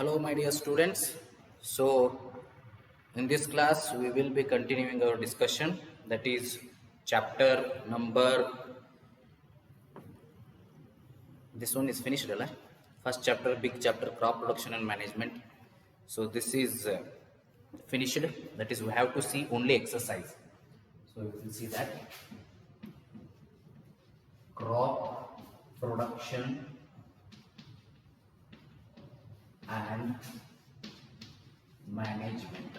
Hello, my dear students. So, in this class, we will be continuing our discussion. That is chapter number. This one is finished, right? First chapter, big chapter, crop production and management. So this is finished. That is, we have to see only exercise. So you will see that crop production and management.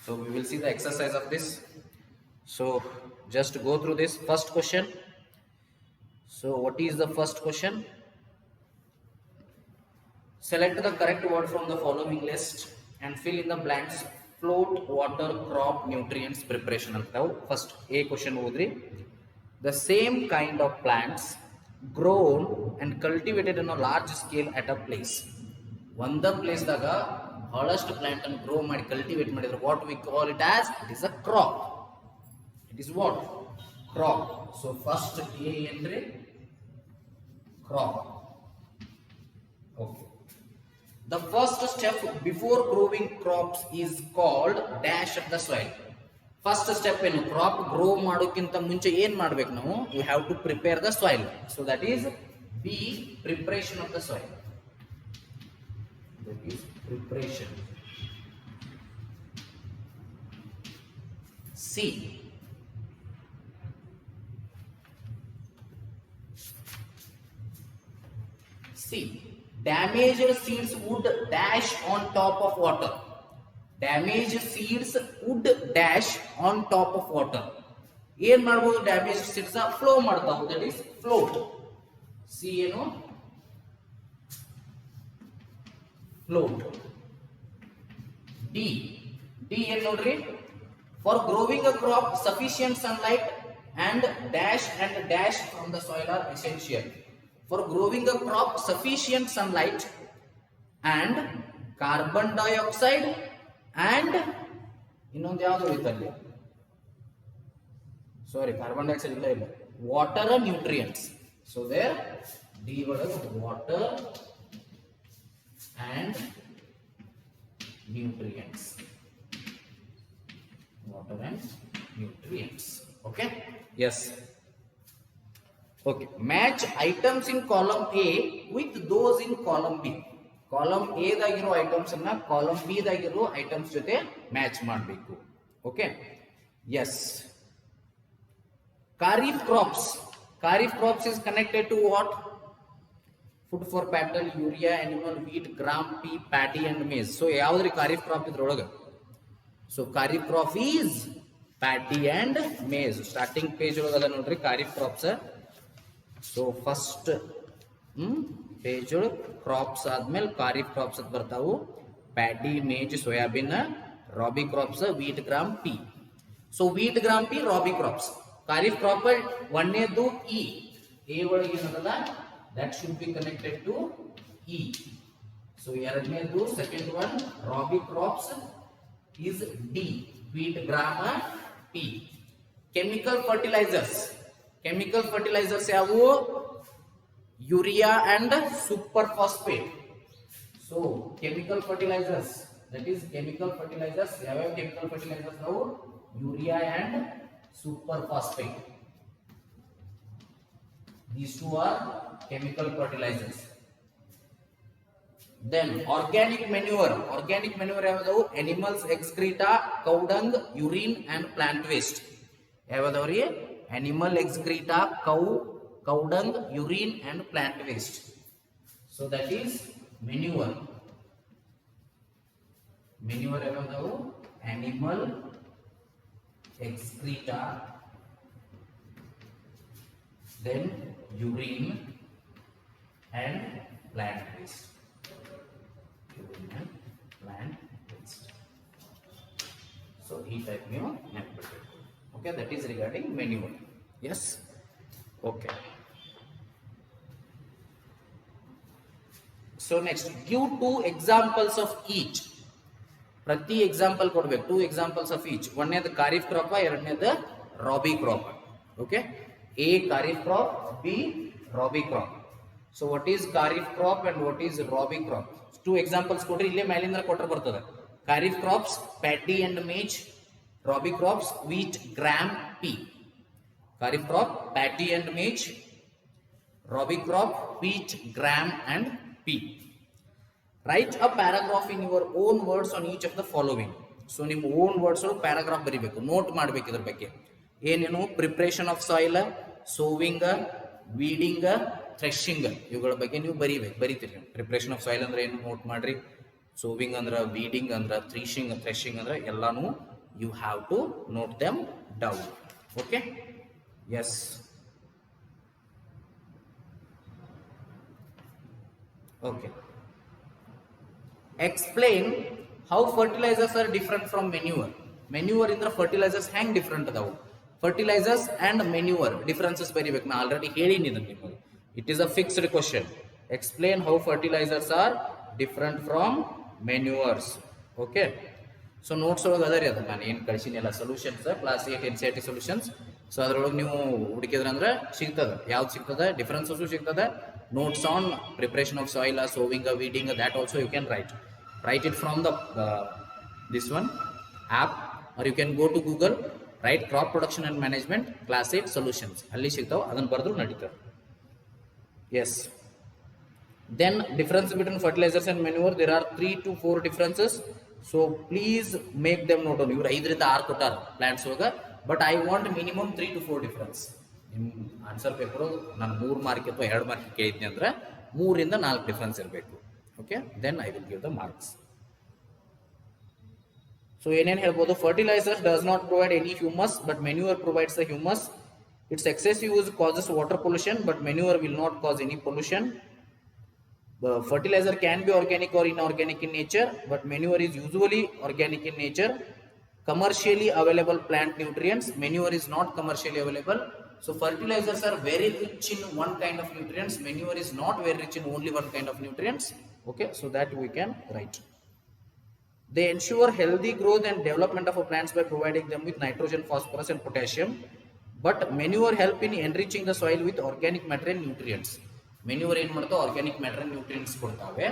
So we will see the exercise of this. So just go through this first question. So what is the first question? Select the correct word from the following list and fill in the blanks. Float, water, crop, nutrients, preparation. First A question ಓದ್ರಿ. The same kind of plants grown and cultivated on a large scale at a place. ಒಂದ place ದಾಗ ಬಹಳಷ್ಟು plant ಅನ್ನು grow ಮಾಡಿ cultivate ಮಾಡಿದ್ರೆ what we call it as it is a crop. It is what crop. So first a ಏನ್ರಿ crop. Okay. The first step before growing crops is called dash of the soil. First step ಏನು crop grow ಮಾಡೋಕ್ಕಿಂತ ಮುಂಚೆ ಏನು ಮಾಡಬೇಕು ನಾವು? We have to prepare the soil. So that is B, preparation of the soil. That is preparation. C, damaged seeds would dash on top of water. Damaged seeds would dash on top of water. ಏನ್ ಮಾಡಬಹುದು? Damage seeds flow ಮಾಡ್ತಾವು. That is float. C ಏನು? Float. D ಏನ್ ನೋಡ್ರಿ? For growing a crop sufficient sunlight and dash from the soil are essential. For growing a crop, sufficient sunlight and carbon dioxide and ಇನ್ನೊಂದು ಯಾವುದು ಇತ್ತಲ್ಲಿ? ಸಾರಿ, carbon dioxide ಇಲ್ಲ, water and nutrients. So there D was water and nutrients. Water and nutrients. Okay? Yes. Okay. Match items in column A with those in column B. Column A ದಾಗಿರೋ items ಅನ್ನ column B ದಾಗಿರೋ items ಜೊತೆ match ಮಾಡಬೇಕು. Okay. Yes. Kharif crops. Kharif crops is connected to what? Food for cattle, urea, animal, wheat, gram, pea, paddy and maize. So ಯಾವ್ದ್ರಿ kharif crop ಇದ್ರೊಳಗ? So Kharif crop is paddy and maize. Starting page ಒಳಗ ಅದ ನೋಡ್ರಿ kharif crops. So first page crops ಆದ್ಮೇಲೆ kharif crops ಅಂತ ಬರ್ತಾವು. Paddy, maize, soybean, rabi crops, wheat, gram, pea. So wheat, gram, pea rabi crops. Kharif crop ಒಂದನೇದು E. A ಒಳಗೆ ಏನದಲ್ಲ that should be connected to E. So ಎರಡನೇದು second one rabi crops is D, wheat, gram, P. Chemical fertilizers. Chemical fertilizers ಯಾವು? Urea and super phosphate. So chemical fertilizers, that is chemical fertilizers. ಯಾವ್ಯಾವ chemical fertilizers ನಾವು? Urea and super phosphate. These two are chemical fertilizers. Then organic manure. Organic manure ಯಾವ್ದಾವು? Animals excreta, cow dung, urine and plant waste. ಯಾವ್ದಾವ್ರಿ? Animal excreta, cow dung, urine and plant waste. So that is manure. Manure ಯಾವ್ದಾವು? Animal excreta, then urine and plant waste. Plant waste. So he type new manipulated. Okay, that is regarding manure. Yes. Okay. So next, give two examples of each. ಪ್ರತಿ example ಕೊಡ್ಬೇಕು. 2 examples of each. ಒಂದನೇದು kharif crop, ಎರಡನೇದು rabi crop. Okay, A kharif crop, B rabi crop. So what is kharif crop and what is rabi crop? 2 examples ಕೊಡ್ರಿ, ಇಲ್ಲೇ ಮೇಲಿಂದ ಕೊಟ್ಟರೆ ಬರ್ತದೆ. Kharif crops paddy and maize, rabi crops wheat, gram, pea. Kharif crop paddy and maize, rabi crop wheat, gram and pea. Write a paragraph in your own words on each of the following. So ನಿಮ್ಮ own words paragraph ಬರೀಬೇಕು, note ಮಾಡ್ಬೇಕು ಇದ್ರ ಬಗ್ಗೆ. ಏನೇನು? Preparation of soil, sowing, weeding, threshing, ಇವುಗಳ ಬಗ್ಗೆ ನೀವು ಬರೀತೀರಿ. Preparation of soil ಅಂದ್ರೆ ಏನು ನೋಟ್ ಮಾಡ್ರಿ, ಸೋವಿಂಗ್ ಅಂದ್ರೆ, ವೀಡಿಂಗ್ ಅಂದ್ರೆ, ಥ್ರೆಶಿಂಗ್ ಅಂದ್ರೆ ಎಲ್ಲಾನು you have to note them down. Okay, yes. Okay, explain how fertilizers are different from manure. Manure indra fertilizers hang different adavu. Fertilizers and manure differences ಬರಿಬೇಕು. ನಾ already ಹೇಳಿನಿ ಇದನ್ನ ನಿಮಗೆ. It is a fixed question. Explain how fertilizers are different from manures. Okay, so notes ಒಳಗೆ ಅದರಿ ಅದ ನಾನು ಏನು ಕಳಿಸಿನಿಲ್ಲ solutions, class 8 NCERT solutions. So ಅದರೊಳಗೆ ನೀವು ಹುಡುಕಿದ್ರಂದ್ರೆ ಸಿಗ್ತದೆ. ಯಾವ್ದು ಸಿಗ್ತದೆ? ಡಿಫರೆನ್ಸಸ್ ಸಿಗ್ತದೆ. Notes on preparation of soil, sowing, weeding, that also you can write it from the this one app, or you can go to Google, write crop production and management class 8 solutions, alli sigtav, adan barದ್ರು ನಡೀತದೆ. Yes, then difference between fertilizers and manure, there are 3 to 4 differences, so please make them note on. ಇವರು 5 ರಿಂದ 6 ಕೊಟ್ಟಾರ plants ಒಳಗ, but I want minimum 3 to 4 difference. ನಿಮ್ಮ answer paper ನಾನು 3 mark ಅಥವಾ 2 mark ಕೇಳಿದ್ನಿ ಅಂದ್ರೆ 3 ರಿಂದ 4 ಡಿಫರೆನ್ಸ್ ಇರಬೇಕು. Okay, then I will give the marks. So ಏನೇನು ಹೇಳ್ಬೋದು? Fertilizer does not provide any humus but manure provides the humus. It's excessive use causes water pollution but manure will not cause any pollution. Fertilizer can be organic or inorganic in nature, but manure is usually organic in nature. Commercially available plant nutrients, manure is not commercially available. So fertilizers are very rich in one kind of nutrients, manure is not very rich in only one kind of nutrients. Okay, so that we can write. They ensure healthy growth and development of plants by providing them with nitrogen, phosphorus and potassium, but manure help in enriching the soil with organic matter and nutrients. Manure ಏನು ಮಾಡ್ತಾವೆ? Organic matter and nutrients ಕೊಡ್ತಾವೆ.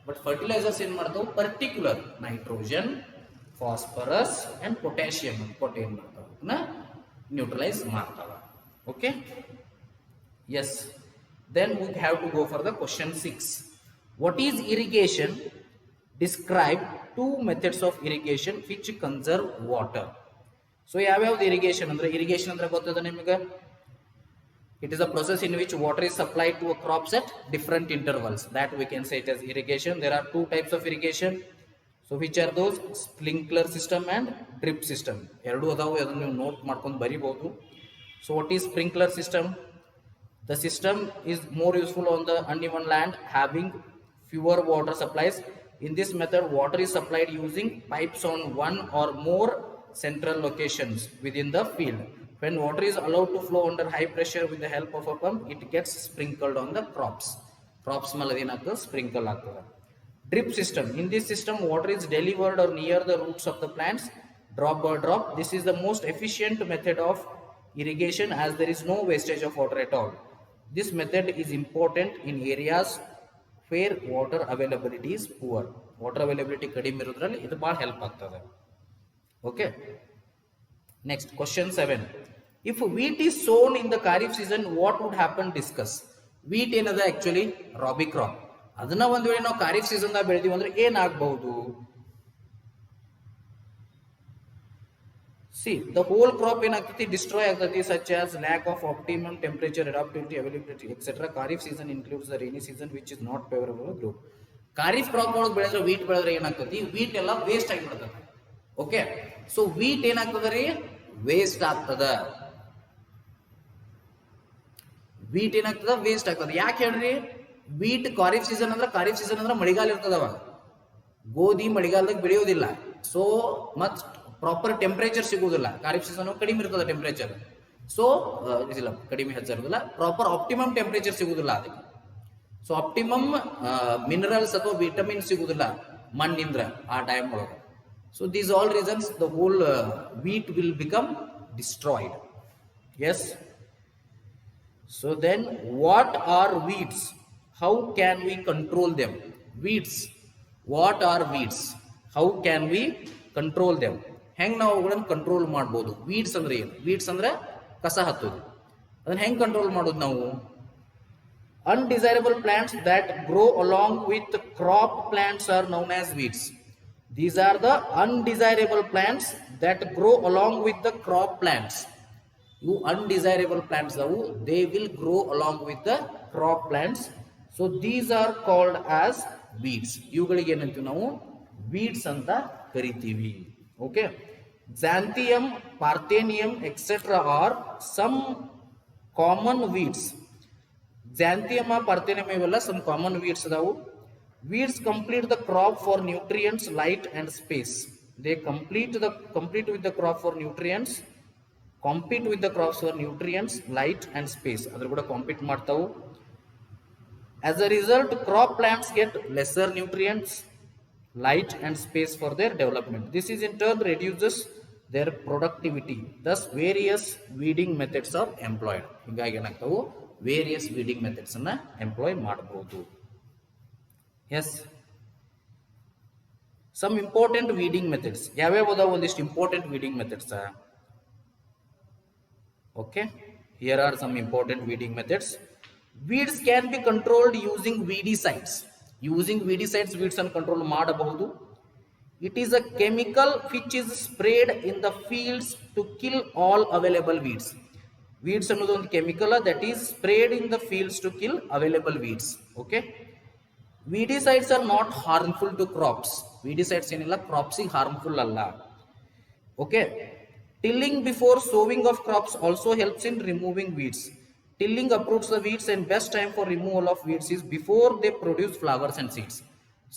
But fertilizers ಏನು ಮಾಡ್ತಾವೆ? Particular nitrogen, phosphorus and potassium ಕೊಟ್ಟು ಏನು ಮಾಡ್ತಾವೆ? Neutralise ಮಾಡ್ತಾವೆ. Okay, yes. Then we have to go for the question 6. What is irrigation? Describe 2 methods of irrigation which conserve water. So ಯಾವ್ಯಾವ್ದು irrigation ಅಂದ್ರೆ? Irrigation ಅಂದ್ರೆ ಗೊತ್ತದ ನಿಮಗೆ? It is a process in which water is supplied to a crops at different intervals. That we can say it as irrigation. There are 2 types of irrigation. So which are those? Sprinkler system and drip system. ಎರಡು ಅದಾವು, ಅದನ್ನು ನೀವು note ಮಾಡ್ಕೊಂಡು ಬರಿಬಹುದು. So what is sprinkler system? The system is more useful on the uneven land having fewer water supplies. In this method, water is supplied using pipes on one or more central locations within the field. When water is allowed to flow under high pressure with the help of a pump, it gets sprinkled on the crops. Crops maladinakku sprinkle agtade. Drip system. In this system, water is delivered or near the roots of the plants, drop by drop. This is the most efficient method of irrigation as there is no wastage of water at all. This method is important in areas where water availability is poor. Water availability kadime irodralli idu bhal help agtade. Okay. Next, question 7. If wheat is sown in the Kharif season, what would happen? Discuss. Wheat ಏನದ actually rabi crop. ಅದನ್ನ ಒಂದು ವೇಳೆ ನಾವು kharif season ದಾಗ ಬೆಳೆದೀವಿ ಅಂದ್ರೆ ಏನಾಗಬಹುದು? See, the whole crop ಏನಾಗ್ತೈತಿ? Destroy ಆಗ್ತೈತಿ, such as lack of optimum temperature, adaptability, availability, etc. Kharif season includes the rainy season which is not favorable for growth. Kharif crop ಒಳಗೆ ಬೆಳೆದ್ರೆ ವೀಟ್ ಬೆಳೆದ್ರೆ ಏನಾಗ್ತೈತಿ? ವೀಟ್ ಎಲ್ಲ ವೇಸ್ಟ್ ಆಗಿಬಿಡ್ತದೆ. ಓಕೆ, ಸೊ ವೀಟ್ ಏನಾಗ್ತದ ರೀ? ವೇಸ್ಟ್ ಆಗ್ತದ. ವೀಟ್ ಏನಾಗ್ತದ? ವೇಸ್ಟ್ ಆಗ್ತದ. ಯಾಕೆ ಹೇಳ್ರಿ? ವೀಟ್ ಖಾರಿಫ್ ಸೀಸನ್ ಅಂದ್ರೆ ಮಳಿಗಾಲ ಇರ್ತದವ. ಗೋಧಿ ಮಳಿಗಾಲದಾಗ ಬೆಳೆಯೋದಿಲ್ಲ. ಸೊ ಮತ್ ಪ್ರಾಪರ್ ಟೆಂಪರೇಚರ್ ಸಿಗುವುದಿಲ್ಲ. ಖಾರಿಫ್ ಸೀಸನ್ ಕಡಿಮೆ ಇರ್ತದ ಟೆಂಪರೇಚರ್. ಸೊ ಇಲ್ಲ, ಕಡಿಮೆ ಹೆಚ್ಚಿರೋದಿಲ್ಲ, ಪ್ರಾಪರ್ ಆಪ್ಟಿಮಮ್ ಟೆಂಪರೇಚರ್ ಸಿಗುವುದಿಲ್ಲ ಅದಕ್ಕೆ. ಸೊ ಆಪ್ಟಿಮಮ್ ಮಿನರಲ್ಸ್ ಅಥವಾ ವಿಟಮಿನ್ ಸಿಗುವುದಿಲ್ಲ ಮಣ್ಣಿಂದ್ರ ಆ ಟೈಮ್ ಒಳಗೆ. So these all reasons the whole wheat will become destroyed. Yes. So then what are weeds? How can we control them? Weeds. What are weeds? How can we control them? ಹೆಂಗ್ ನಾವು ಅವುಗಳನ್ನು control ಮಾಡ್ಬೋದು? Weeds ಅಂದ್ರೆ ಏನು? Weeds ಅಂದ್ರೆ ಕಸ ಹತ್ತೋದು. ಅದನ್ನ ಹೆಂಗ್ ಕಂಟ್ರೋಲ್ ಮಾಡೋದು ನಾವು? Undesirable plants that grow along with crop plants are known as weeds. These are the undesirable plants that grow along with the crop plants. You undesirable plants, they will grow along with the crop plants. So these are called as weeds. ಇವುಗಳಿಗೆ ಏನಂತೀವಿ ನಾವು? Weeds ಅಂತ ಕರಿತೀವಿ. Okay. Xanthium, Parthenium, etc. are some common weeds. Xanthium, Parthenium ಇವೆಲ್ಲ some common weeds ಅದಾವು. Weeds complete the crop for nutrients, light and space. They compete with the crop for nutrients, compete with the crops for nutrients, light and space. ಅದರ ಕೂಡ compete ಮಾಡ್ತಾವು. As a result, crop plants get lesser nutrients, light and space for their development. This is in turn reduces their productivity. Thus, various weeding methods are employed. ಹೀಗಾಗಿ ಏನಾಗ್ತಾವು? Various weeding methods ಅನ್ನ employ ಮಾಡಬಹುದು. Yes, some important weeding methods ಯಾವ್ಯಾವ ಅದಾವ? ಒಂದಿಷ್ಟು important weeding methods. Okay, here are some important weeding methods. Weeds can be controlled using weedicides. Using weedicides weeds ಅನ್ನು control ಮಾಡಬಹುದು. It is a chemical which is sprayed in the fields to kill all available weeds. Weeds ಅನ್ನೋದು ಒಂದು chemical that is sprayed in the fields to kill available weeds. Okay, weedicides are not harmful to crops. Weedicides ಏನಿಲ್ಲ, ಕ್ರಾಪ್ಸಿಗೆ harmful ಅಲ್ಲ. Okay, tilling before sowing of crops also helps in removing weeds. Tilling uproots the weeds and best time for removal of weeds is before they produce flowers and seeds.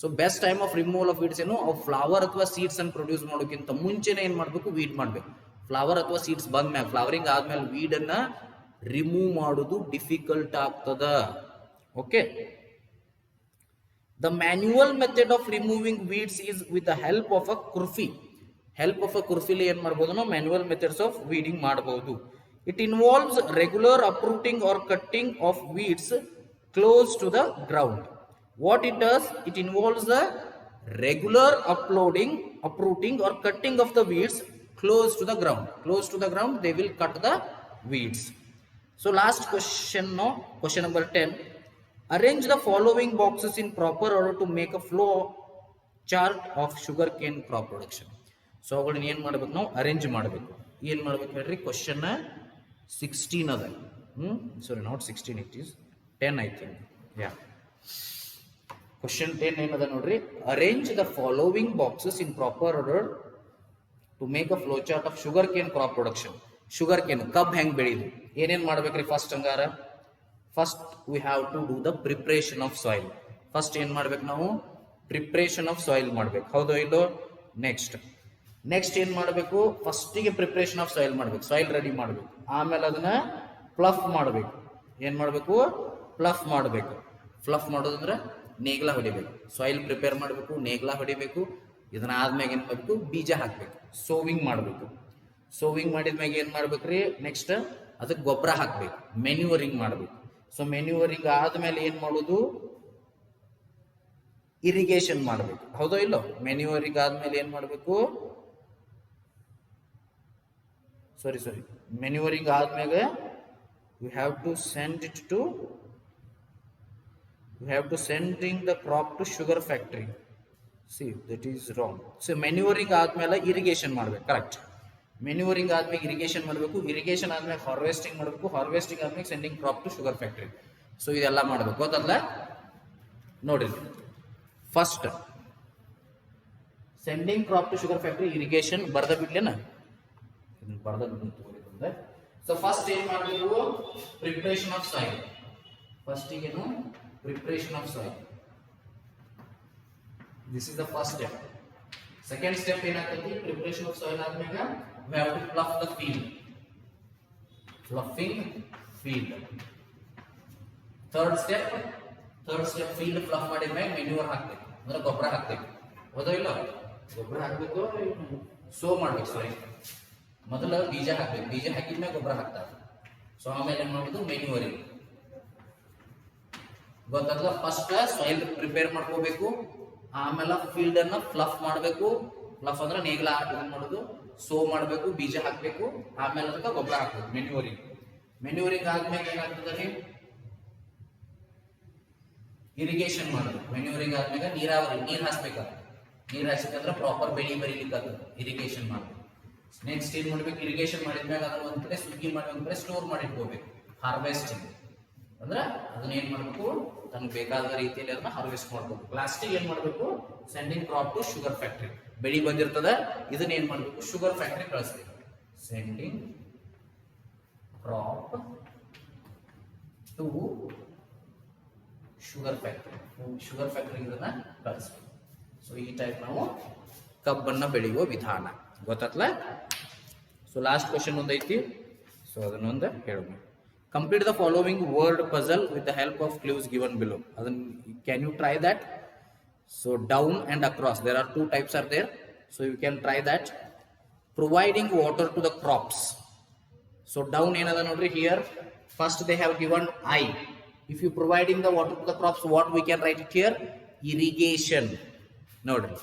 So best time of removal of weeds ಏನು? ಅವು flower ಅಥವಾ seeds ಅನ್ನು produce ಮಾಡೋಕ್ಕಿಂತ ಮುಂಚೆನೆ ಏನ್ ಮಾಡಬೇಕು? Weed ಮಾಡಬೇಕು. Flower ಅಥವಾ ಸೀಡ್ಸ್ ಬಂದ್ಮೇಲೆ, ಫ್ಲವರಿಂಗ್ ಆದ್ಮೇಲೆ ವೀಡ್ ಅನ್ನ ರಿಮೂವ್ ಮಾಡೋದು ಡಿಫಿಕಲ್ಟ್ ಆಗ್ತದ. Okay, the manual method of removing weeds is with the help of a khurpi. Help of a ಕುರ್ಫಿಲಿ ಏನ್ ಮಾಡಬಹುದು ನಾವು? ಮ್ಯಾನ್ಯುವಲ್ ಮೆಥಡ್ಸ್ ಆಫ್ ವೀಡಿಂಗ್ ಮಾಡಬಹುದು. It involves regular uprooting or cutting of weeds close to the ground. What it does? It involves the regular uprooting or cutting of the weeds close to the ground. Close to the ground, they will cut the weeds. So last question now, question number 10. Arrange the following boxes in proper order to make a flow chart of sugarcane crop production. So ಅವುಗಳನ್ನ ಏನು ಮಾಡಬೇಕು ನಾವು? Arrange ಮಾಡಬೇಕು. ಏನು ಮಾಡಬೇಕು ಹೇಳ್ರಿ? Question 16 ಅದ. Sorry, not 16, it is 10 I think. Yeah, question 10 ಏನದ ನೋಡ್ರಿ. Arrange the following boxes in proper order to make a flow chart of sugar cane crop production. Sugar cane ಕಬ್ ಹೆಂಗ್ ಬೆಳೆಯುದು? ಏನೇನ್ ಮಾಡ್ಬೇಕ್ರಿ? ಫಸ್ಟ್ ಹಂಗಾರ first we have to do the preparation of soil. First ಏನ್ ಮಾಡ್ಬೇಕು ನಾವು? ಪ್ರಿಪ್ರೇಷನ್ ಆಫ್ ಸಾಯಿಲ್ ಮಾಡ್ಬೇಕು. ಹೌದೋ ಇಲ್ಲೋ? ನೆಕ್ಸ್ಟ್ ಏನ್ ಮಾಡಬೇಕು? ಫಸ್ಟಿಗೆ ಪ್ರಿಪ್ರೇಷನ್ ಆಫ್ ಸಾಯಿಲ್ ಮಾಡ್ಬೇಕು, ಸಾಯಿಲ್ ರೆಡಿ ಮಾಡ್ಬೇಕು. ಆಮೇಲೆ ಅದನ್ನ ಪ್ಲಫ್ ಮಾಡ್ಬೇಕು. ಏನ್ ಮಾಡ್ಬೇಕು? ಪ್ಲಫ್ ಮಾಡ್ಬೇಕು. ಫ್ಲಫ್ ಮಾಡೋದಂದ್ರೆ ನೇಗ್ಲ ಹೊಡಿಬೇಕು. ಸಾಯಿಲ್ ಪ್ರಿಪೇರ್ ಮಾಡಬೇಕು, ನೇಗ್ಲ ಹೊಡಿಬೇಕು. ಇದನ್ನ ಆದ್ಮ್ಯಾಗ ಏನ್ ಮಾಡಬೇಕು? ಬೀಜ ಹಾಕ್ಬೇಕು, ಸೋವಿಂಗ್ ಮಾಡಬೇಕು. ಸೋವಿಂಗ್ ಮಾಡಿದ್ಮ್ಯಾಗ ಏನ್ ಮಾಡ್ಬೇಕ್ರಿ? ನೆಕ್ಸ್ಟ್ ಅದಕ್ಕೆ ಗೊಬ್ಬರ ಹಾಕ್ಬೇಕು, ಮೆನ್ಯೂವರಿಂಗ್ ಮಾಡಬೇಕು. ಸೊ ಮೆನ್ಯೂವರಿಂಗ್ ಆದ್ಮೇಲೆ ಏನ್ ಮಾಡೋದು? ಇರಿಗೇಷನ್ ಮಾಡಬೇಕು. ಹೌದೋ ಇಲ್ಲೋ? ಮೆನ್ಯೂವರಿಂಗ್ ಆದ್ಮೇಲೆ ಏನ್ ಮಾಡಬೇಕು? ಸಾರಿ ಮೆನ್ಯೂವರಿಂಗ್ ಆದ್ಮ್ಯಾಗ we have to sending the crop to sugar factory. See, that is wrong. So manuring ಆದ್ಮೇಲೆ ಇರಿಗೇಷನ್ ಮಾಡಬೇಕು. ಕರೆಕ್ಟ್. ಮೆನ್ಯೂವರಿಂಗ್ ಆದ್ಮೇಲೆ ಇರಿಗೇಷನ್ ಮಾಡಬೇಕು, ಇರಿಗೇಷನ್ ಆದ್ಮೇಲೆ ಹಾರ್ವೆಸ್ಟಿಂಗ್ ಮಾಡಬೇಕು, ಹಾರ್ವೆಸ್ಟಿಂಗ್ ಆದ್ಮೇಲೆ sending crop to sugar factory. So ಇದೆಲ್ಲ ಮಾಡಬೇಕು, ಗೊತ್ತಲ್ಲ? ನೋಡ್ರಿ, first sending crop to sugar factory, irrigation ಬರ್ದ ಬಿಡ್ಲೇನ? ಬರ್ದ ಬಿಟ್ಟು. ಸೊ ಫಸ್ಟ್ ಏನ್ ಮಾಡಬೇಕು? Preparation of soil. ಫಸ್ಟ್ ಏನು? Preparation of soil. This is the first step. Second step ಏನಾಗ್ತೈತಿ? ಪ್ರಿಪರೇಷನ್ ಆಫ್ ಸಾಯಿಲ್ ಆದ್ಮೇಲೆ we have to plough the field. Ploughing field. Third step field ಪ್ಲಫ್ ಮಾಡಿದ್ಮೇಲೆ ಮೆನ್ಯೂರ್ ಹಾಕ್ಬೇಕು, ಅಂದ್ರೆ ಗೊಬ್ಬರ ಹಾಕ್ಬೇಕು. ಹೌದೋ ಇಲ್ಲ? ಗೊಬ್ಬರ ಹಾಕಬೇಕು, ಸೋ ಮಾಡ್ಬೇಕು. ಸಾರಿ, ಮೊದಲು ಬೀಜ ಹಾಕ್ಬೇಕು, ಬೀಜ ಹಾಕಿದ್ಮೇಲೆ ಗೊಬ್ಬರ ಹಾಕ್ತಾರೆ. ಸೊ ಆಮೇಲೆ ಏನು ಮಾಡೋದು, ಮೆನ್ಯೂರಿಂಗ್. ಗೊತ್ತಾಗಲ್ಲ, ಫಸ್ಟ್ ಸಾಯಿಲ್ ಪ್ರಿಪೇರ್ ಮಾಡ್ಕೋಬೇಕು, ಆಮೇಲೆ ಫೀಲ್ಡ್ ಅನ್ನ ಫ್ಲಫ್ ಮಾಡಬೇಕು. ಫ್ಲಫ್ ಅಂದ್ರೆ ನೇಗಿಲ ಇದನ್ನ ಮಾಡೋದು, ಸೋ ಮಾಡಬೇಕು, ಬೀಜ ಹಾಕಬೇಕು, ಆಮೇಲೆ ಅದಕ್ಕೆ ಗೊಬ್ಬರ ಹಾಕಬೇಕು. ಮೆನ್ಯೂರಿಂಗ್. ಮೆನ್ಯೂರಿಂಗ್ ಆದ್ಮೇಲೆ ಏನಾಗ್ತದೆ, ಇರಿಗೇಷನ್ ಮಾಡೋದು. ಮೆನ್ಯೂರಿಂಗ್ ಆದ್ಮೇಲೆ ನೀರಾವರಿ, ನೀರ್ ಹಾಸ್ಬೇಕಾದ್ರೆ, ನೀರ್ ಹಾಸಿದ್ರೆ ಪ್ರಾಪರ್ ಬೆಳಿ ಬರೀಲಿಕ್ಕೆ ಇರಿಗೇಷನ್ ಮಾಡಬೇಕು. ನೆಕ್ಸ್ಟ್ ಏನ್ ಮಾಡ್ಬೇಕು, ಇರಿಗೇಷನ್ ಮಾಡಿದ್ಮೇಲೆ ಅದನ್ನ ಒಂದ್ ಕಡೆ ಸುಗ್ಗಿ ಮಾಡಿ ಒಂದ್ ಕಡೆ ಸ್ಟೋರ್ ಮಾಡಿ ಇಟ್ಕೋಬೇಕು. ಹಾರ್ವೆಸ್ಟಿಂಗ್ ಅಂದ್ರೆ ಅದನ್ನ ಏನ್ ಮಾಡ್ಬೇಕು, ತನಗೆ ಬೇಕಾದ ರೀತಿಯಲ್ಲಿ ಅದನ್ನ ಹಾರ್ವೆಸ್ಟ್ ಮಾಡ್ಬೇಕು. ಪ್ಲಾಸ್ಟಿಕ್ ಏನ್ ಮಾಡ್ಬೇಕು, sending crop to sugar factory. ಬೆಳಿ ಬಂದಿರ್ತದ, ಇದನ್ನ ಏನ್ ಮಾಡ್ಬೇಕು, ಶುಗರ್ ಫ್ಯಾಕ್ಟ್ರಿ ಕಳಿಸ್ಬೇಕು. Sending crop to sugar factory. Sugar factory ಇದನ್ನ ಕಳಿಸ್ಬೇಕು. ಸೊ ಈ ಟೈಪ್ ನಾವು ಕಬ್ಬನ್ನ ಬೆಳೆಯುವ ವಿಧಾನ ಗೊತ್ತಲ್ಲ. ಸೊ ಲಾಸ್ಟ್ ಕ್ವಶನ್ ಒಂದೈತಿ, ಸೊ ಅದನ್ನೊಂದು ಹೇಳೋಣ. Complete the following word puzzle with the help of clues given below. ಅದನ್ನ can you try that? So down and across, there are 2 types are there, so you can try that. Providing water to the crops. So down ಏನದ ನೋಡ್ರಿ, here first they have given I. If you providing the water to the crops, what we can write it here? Irrigation. ನೋಡ್ರಿ,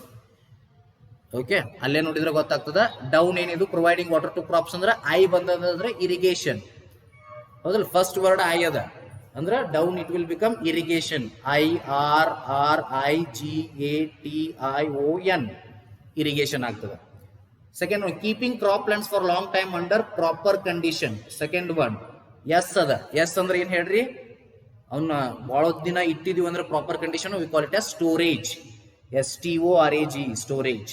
okay, ಅಲ್ಲೇ ನೋಡಿದ್ರೆ ಗೊತ್ತಾಗ್ತದ. Down ಏನಿದು, providing water to crops ಅಂದ್ರೆ I ಬಂದ್ರೆ irrigation, ಹೌದಲ್ಲ. ಫಸ್ಟ್ ವರ್ಡ್ ಐ ಅದ ಅಂದ್ರೆ down it will become irrigation. IRRIGATION, irrigation ಆಗ್ತದೆ. Second one, keeping crop plants for long time under proper condition. Second one S ಅದ. S ಅಂದ್ರೆ ಏನ್ ಹೇಳ್ರಿ, ಅವನ್ನ ಬಹಳ ದಿನ ಇಟ್ಟಿದೀವಿ ಅಂದ್ರೆ proper condition, we call it as storage. STORAGE, storage.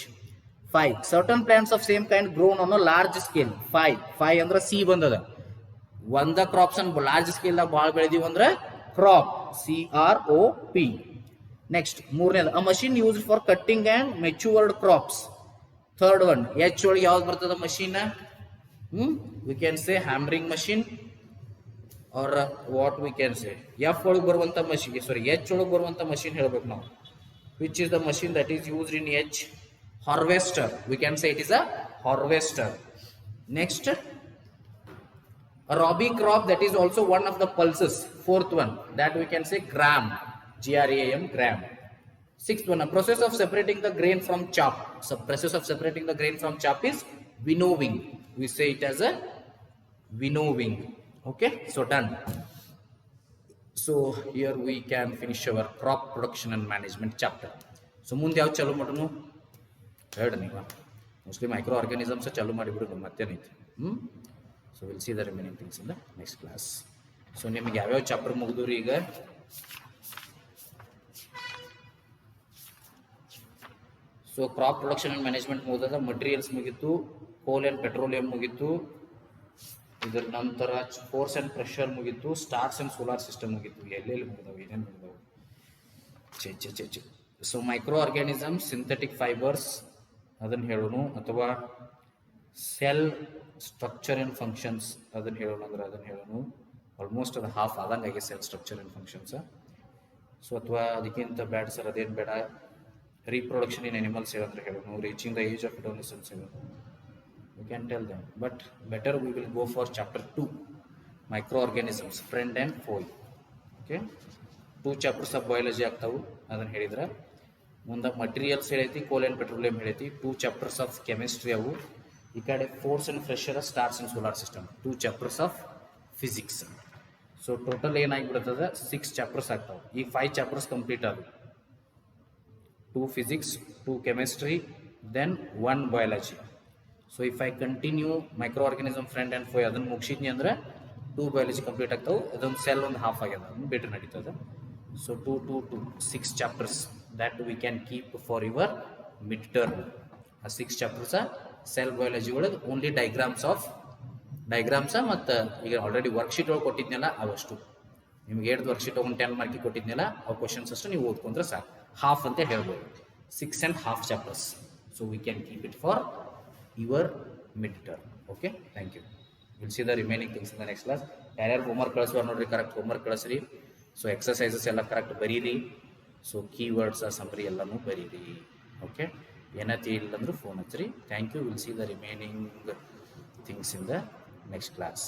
5, certain plants of same kind grown on a large scale. 5 ಅಂದ್ರೆ ಸಿ ಬಂದದ. ಒಂದ ಕ್ರಾಪ್ಸ್ ಅನ್ನು ಲಾರ್ಜ್ ಸ್ಕೇಲ್ ದಾಗ ಭಾಳ ಬೆಳೆದೀವಿ ಅಂದ್ರೆ ಕ್ರಾಪ್, CROP. ನೆಕ್ಸ್ಟ್ ಮೂರನೇದು, a machine use for cutting and matured crops. Third one, H ಒಳಗೆ ಯಾವ್ದು ಬರ್ತದ machine? We can say hammering machine, or what we can say. F ಒಳಗೆ ಬರುವಂತ ಮಷೀನ್, ಸಾರಿ ಎಚ್ ಒಳಗೆ ಬರುವಂತ ಮಷೀನ್ ಹೇಳ್ಬೇಕು ನಾವು. Which is the machine that is used in H? Harvester. We can say it is a harvester. Next, a rabi crop, that is also one of the pulses. Fourth one, that we can say gram, GRAM, gram. Sixth one, a process of separating the grain from chaff. So process of separating the grain from chaff is winnowing. We say it as a winnowing. Okay, so done. So here we can finish our crop production and management chapter. So ಮುಂದೆ ಯಾವ ಚಾಲು ಮಾಡೋಣ ಹೇಳಿ ನೀವು? Mostly micro organisms ಚಾಲು ಮಾಡಿಬಿಡೋದು, ಮತ್ತೇನೈತಿ. So will see the remaining things in the next class. So ನಿಮ್ಗೆ ಯಾವ್ಯಾವ ಚಾಪ್ಟರ್ ಮುಗಿದ್ರಿ ಈಗ? So crop production and management ಮುಗಿದ, ಮಟೀರಿಯಲ್ಸ್ ಮುಗೀತು, ಕೋಲ್ ಆ್ಯಂಡ್ ಪೆಟ್ರೋಲಿಯಂ ಮುಗೀತು, ಇದರ ನಂತರ ಫೋರ್ಸ್ ಆ್ಯಂಡ್ ಪ್ರೆಷರ್ ಮುಗೀತು, ಸ್ಟಾರ್ಸ್ ಆ್ಯಂಡ್ ಸೋಲಾರ್ ಸಿಸ್ಟಮ್ ಮುಗೀತು. ಎಲ್ಲೆಲ್ಲಿ ಮುಗಿದವು, ಏನೇನು ಮುಗಿದವು? ಚೆ. So micro organisms, synthetic fibres ಅದನ್ನು ಹೇಳೋಣ, ಅಥವಾ ಸೆಲ್ ಸ್ಟ್ರಕ್ಚರ್ ಆ್ಯಂಡ್ ಫಂಕ್ಷನ್ಸ್ ಅದನ್ನು ಹೇಳೋಣ ಅಂದ್ರೆ ಅದನ್ನು ಹೇಳೋಣ. ಆಲ್ಮೋಸ್ಟ್ ಅದು ಹಾಫ್ ಆದಂಗೆ cell structure and functions. So ಅಥವಾ ಅದಕ್ಕಿಂತ ಬೇಡ ಸರ್, ಅದೇನು ಬೇಡ, reproduction in animals ಹೇಳಂದ್ರೆ ಹೇಳೋಣ, reaching the age of adolescence ಹೇಳೋಣ. We can tell them, but better we will go for chapter 2, microorganisms, friend and foe. Okay, 2 chapters of biology ಆಗ್ತಾವು, ಅದನ್ನು ಹೇಳಿದ್ರೆ ಮುಂದೆ ಮಟೀರಿಯಲ್ಸ್ ಹೇಳೈತಿ, ಕೋಲ್ ಆ್ಯಂಡ್ ಪೆಟ್ರೋಲಿಯಂ ಹೇಳೈತಿ. 2 chapters of chemistry ಅವು. ಈ ಕಡೆ force and pressure, stars and solar system. 2 chapters of physics. So total ಏನಾಗಿಬಿಡ್ತದೆ, 6 chapters ಆಗ್ತಾವೆ. ಈ 5 chapters ಕಂಪ್ಲೀಟ್ ಆದವು. 2 physics, 2 chemistry, then 1 biology. So if I continue microorganism, friend and foe ಅದನ್ನು ಮುಗಿಸಿದ್ನಿ ಅಂದ್ರೆ 2 biology ಕಂಪ್ಲೀಟ್ ಆಗ್ತಾವೆ. ಅದೊಂದು ಸೆಲ್ ಒಂದು ಹಾಫ್ ಆಗ್ಯದ, ಅದನ್ನು ಬೆಟರ್ ನಡೀತದೆ. So 6 chapters that we can keep for your mid term. ಆ 6 chapters ಸೆಲ್ ಬಯಾಲಜಿ ಒಳಗೆ ಓನ್ಲಿ ಡೈಗ್ರಾಮ್ಸ ಮತ್ತು ಈಗ ಆಲ್ರೆಡಿ ವರ್ಕ್ಶೀಟ್ ಒಳಗೆ ಕೊಟ್ಟಿದ್ನಲ್ಲ ಅವಷ್ಟು. ನಿಮ್ಗೆ 8 ವರ್ಕ್ಶೀಟ್ ಒಂದು 10 ಮಾರ್ಕಿಗೆ ಕೊಟ್ಟಿದ್ನಲ್ಲ, ಆ ಕ್ವಶನ್ಸ್ ಅಷ್ಟು ನೀವು ಓದ್ಕೊಂಡ್ರೆ ಸಾಕು. ಹಾಫ್ ಅಂತ ಹೇಳ್ಬೋದು, 6.5 chapters. So we can keep it for your mid-term. Okay, thank you. We'll see the remaining things in the next class. ಯಾರ್ಯಾರು ಹೋಮ್ವರ್ಕ್ ಕಳಿಸುವ ನೋಡ್ರಿ, ಕರೆಕ್ಟ್ ಹೋಮ್ವರ್ಕ್ ಕಳಿಸ್ರಿ. ಸೊ ಎಕ್ಸಸೈಸಸ್ ಎಲ್ಲ ಕರೆಕ್ಟ್ ಬರೀರಿ. ಸೊ ಕೀವರ್ಡ್ಸ್ ಸಮ್ಮರಿ ಎಲ್ಲನೂ ಬರೀರಿ. ಓಕೆ, ಏನತಿ ಇಲ್ಲಂದ್ರೂ ಫೋನ್ ಹಚ್ಚಿರಿ. Thank you. Will see the remaining things in the next class.